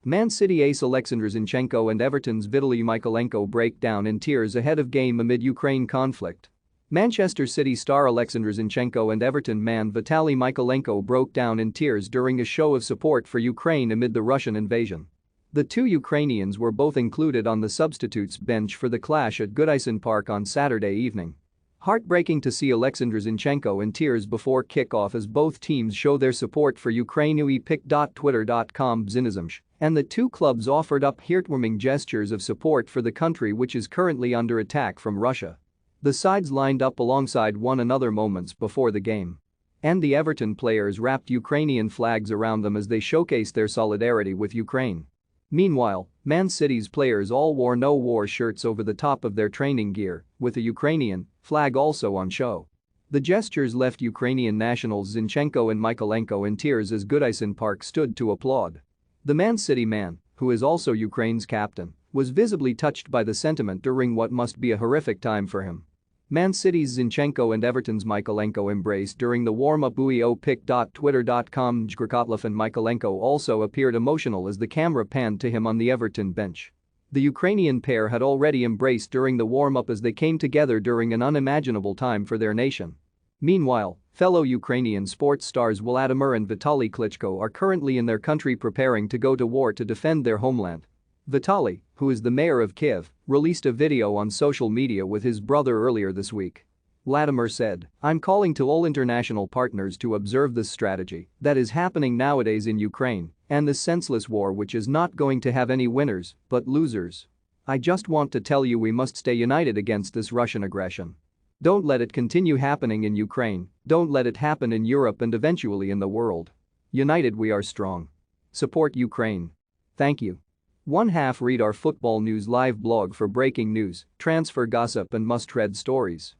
Man City ace Oleksandr Zinchenko and Everton's Vitaliy Mykolenko break down in tears ahead of game amid Ukraine conflict. Manchester City star Oleksandr Zinchenko and Everton man Vitaliy Mykolenko broke down in tears during a show of support for Ukraine amid the Russian invasion. The two Ukrainians were both included on the substitutes bench for the clash at Goodison Park on Saturday evening. Heartbreaking to see Oleksandr Zinchenko in tears before kickoff as both teams show their support for Ukraine. Pic.twitter.com Zinizmsh, and the two clubs offered up heartwarming gestures of support for the country which is currently under attack from Russia. The sides lined up alongside one another moments before the game. And the Everton players wrapped Ukrainian flags around them as they showcased their solidarity with Ukraine. Meanwhile, Man City's players all wore no war shirts over the top of their training gear, with a Ukrainian flag also on show. The gestures left Ukrainian nationals Zinchenko and Mykolenko in tears as Goodison Park stood to applaud. The Man City man, who is also Ukraine's captain, was visibly touched by the sentiment during what must be a horrific time for him. Man City's Zinchenko and Everton's Mykolenko embraced during the warm-up. Pic.twitter.com Jgrkotlov and Mykolenko also appeared emotional as the camera panned to him on the Everton bench. The Ukrainian pair had already embraced during the warm-up as they came together during an unimaginable time for their nation. Meanwhile, fellow Ukrainian sports stars Vladimir and Vitaliy Klitschko are currently in their country preparing to go to war to defend their homeland. Vitaliy, who is the mayor of Kiev, released a video on social media with his brother earlier this week. Vladimir said, "I'm calling to all international partners to observe this strategy that is happening nowadays in Ukraine and this senseless war which is not going to have any winners but losers. I just want to tell you we must stay united against this Russian aggression. Don't let it continue happening in Ukraine, don't let it happen in Europe and eventually in the world. United we are strong. Support Ukraine. Thank you." Read our Football News live blog for breaking news, transfer gossip and must-read stories.